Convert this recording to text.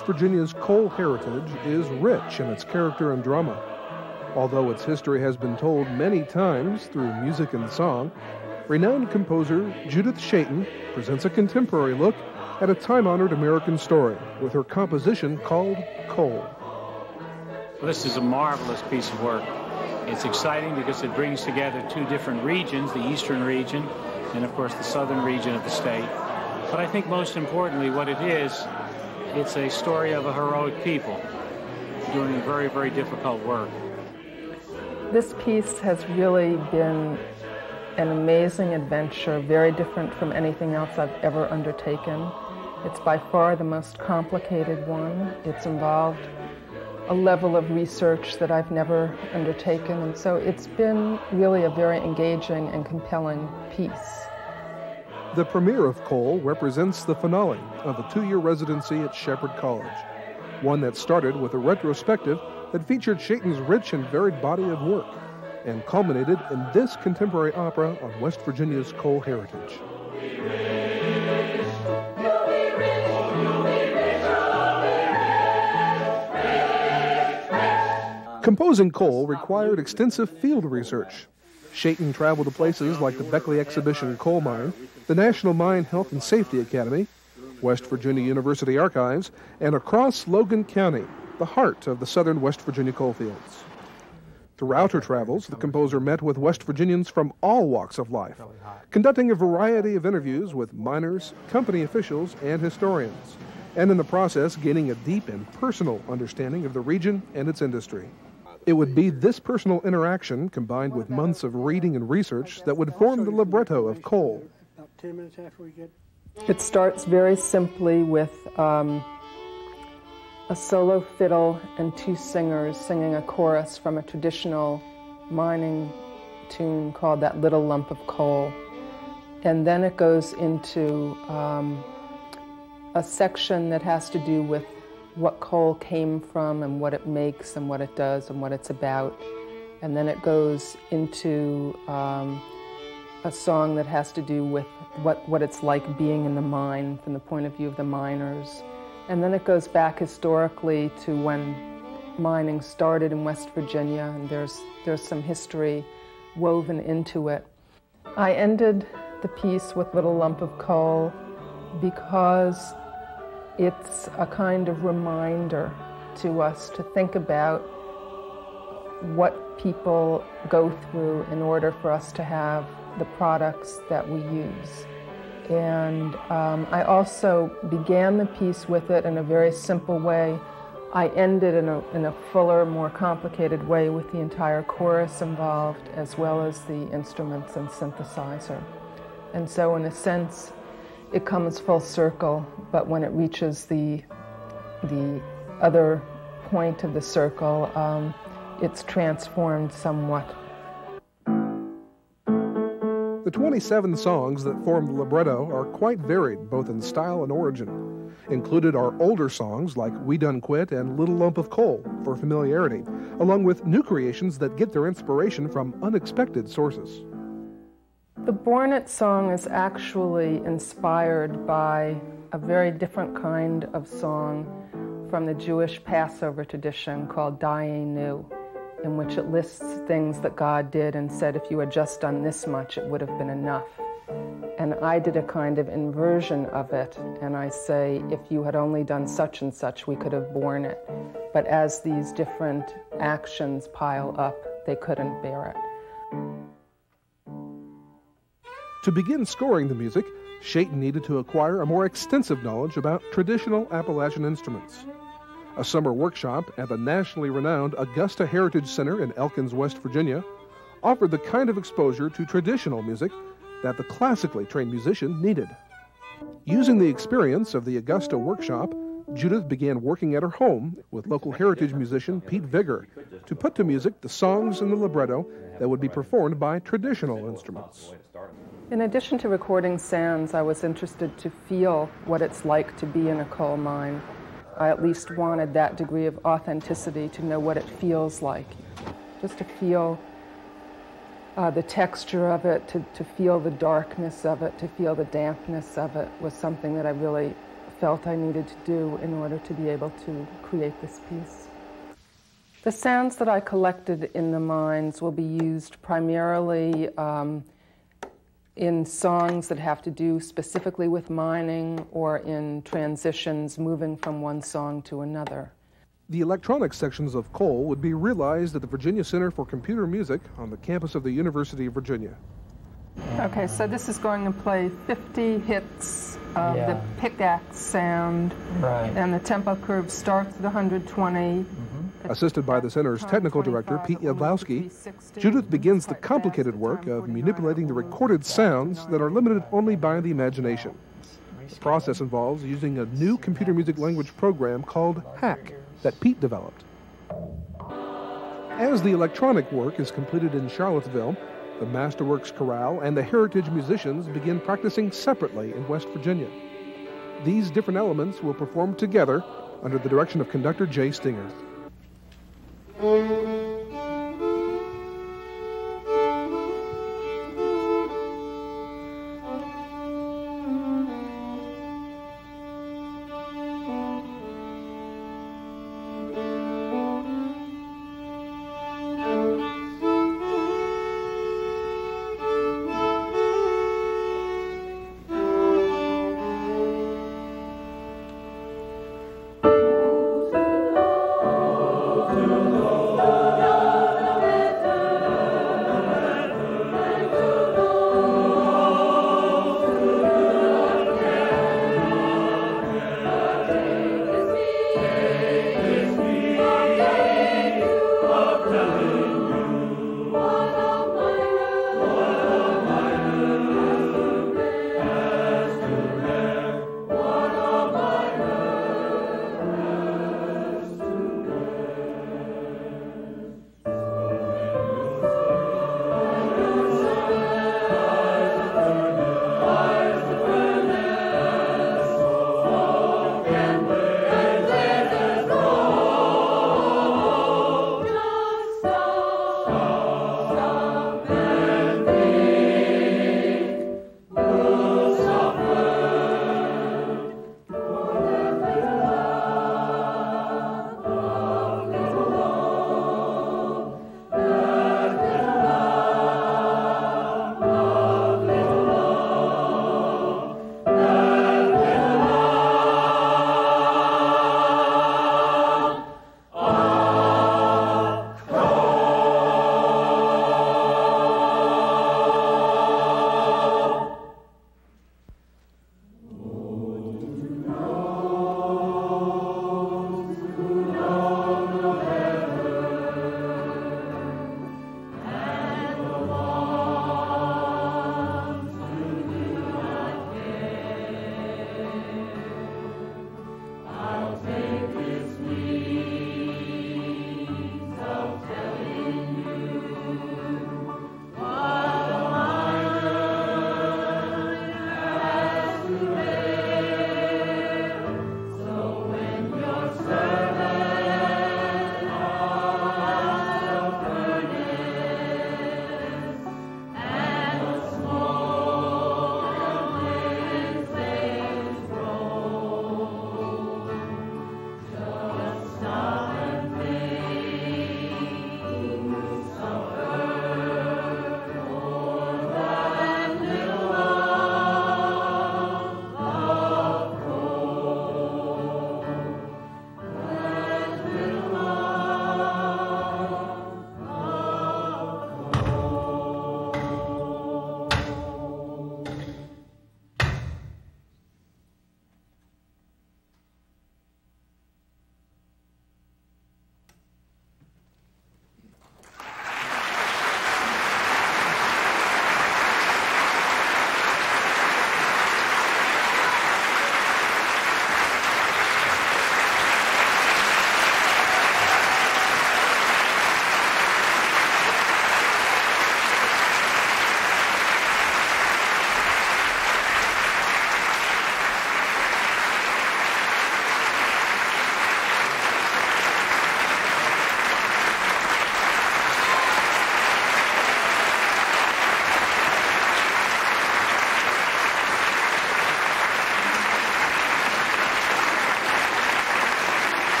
West Virginia's coal heritage is rich in its character and drama. Although its history has been told many times through music and song, renowned composer Judith Chayton presents a contemporary look at a time-honored American story with her composition called Coal. This is a marvelous piece of work. It's exciting because it brings together two different regions, the eastern region and, of course, the southern region of the state. But I think most importantly what it is, it's a story of a heroic people doing a very, very difficult work. This piece has really been an amazing adventure, very different from anything else I've ever undertaken. It's by far the most complicated one. It's involved a level of research that I've never undertaken, and so it's been really a very engaging and compelling piece. The premiere of Coal represents the finale of a 2-year residency at Shepherd College, one that started with a retrospective that featured Chayton's rich and varied body of work and culminated in this contemporary opera on West Virginia's coal heritage. Composing Coal required extensive field research. Chayton traveled to places like the Beckley Exhibition Coal Mine, the National Mine Health and Safety Academy, West Virginia University Archives, and across Logan County, the heart of the southern West Virginia coalfields. Throughout her travels, the composer met with West Virginians from all walks of life, conducting a variety of interviews with miners, company officials, and historians, and in the process gaining a deep and personal understanding of the region and its industry. It would be this personal interaction, combined with months of reading and research, that would form the libretto of Coal. It starts very simply with a solo fiddle and 2 singers singing a chorus from a traditional mining tune called That Little Lump of Coal. And then it goes into a section that has to do with what coal came from and what it makes and what it does and what it's about. And then it goes into a song that has to do with what it's like being in the mine from the point of view of the miners. And then it goes back historically to when mining started in West Virginia, and there's some history woven into it. I ended the piece with Little Lump of Coal because it's a kind of reminder to us to think about what people go through in order for us to have the products that we use. And I also began the piece with it in a very simple way. I ended in a fuller, more complicated way with the entire chorus involved, as well as the instruments and synthesizer. And so in a sense, it comes full circle, but when it reaches the other point of the circle, it's transformed somewhat. The 27 songs that form the libretto are quite varied, both in style and origin. Included are older songs like We Done Quit and Little Lump of Coal for familiarity, along with new creations that get their inspiration from unexpected sources. The Born It song is actually inspired by a very different kind of song from the Jewish Passover tradition called Dayenu, in which it lists things that God did and said, if you had just done this much, it would have been enough. And I did a kind of inversion of it, and I say, if you had only done such and such, we could have borne it. But as these different actions pile up, they couldn't bear it. To begin scoring the music, Chayton needed to acquire a more extensive knowledge about traditional Appalachian instruments. A summer workshop at the nationally renowned Augusta Heritage Center in Elkins, West Virginia, offered the kind of exposure to traditional music that the classically trained musician needed. Using the experience of the Augusta workshop, Judith began working at her home with local heritage musician Pete Vigor to put to music the songs in the libretto that would be performed by traditional instruments. In addition to recording sounds, I was interested to feel what it's like to be in a coal mine. I at least wanted that degree of authenticity to know what it feels like, just to feel the texture of it, to feel the darkness of it, to feel the dampness of it was something that I really felt I needed to do in order to be able to create this piece. The sounds that I collected in the mines will be used primarily in songs that have to do specifically with mining or in transitions moving from one song to another. The electronic sections of Coal would be realized at the Virginia Center for Computer Music on the campus of the University of Virginia. Okay, so this is going to play 50 hits of the pickaxe sound, and the tempo curve starts at 120. Assisted by the center's technical director, Pete Yadlowski, Judith begins the complicated work of manipulating the recorded sounds that are limited only by the imagination. The process involves using a new computer music language program called Hack that Pete developed. As the electronic work is completed in Charlottesville, the Masterworks Chorale and the Heritage musicians begin practicing separately in West Virginia. These different elements will perform together under the direction of conductor Jay Stinger.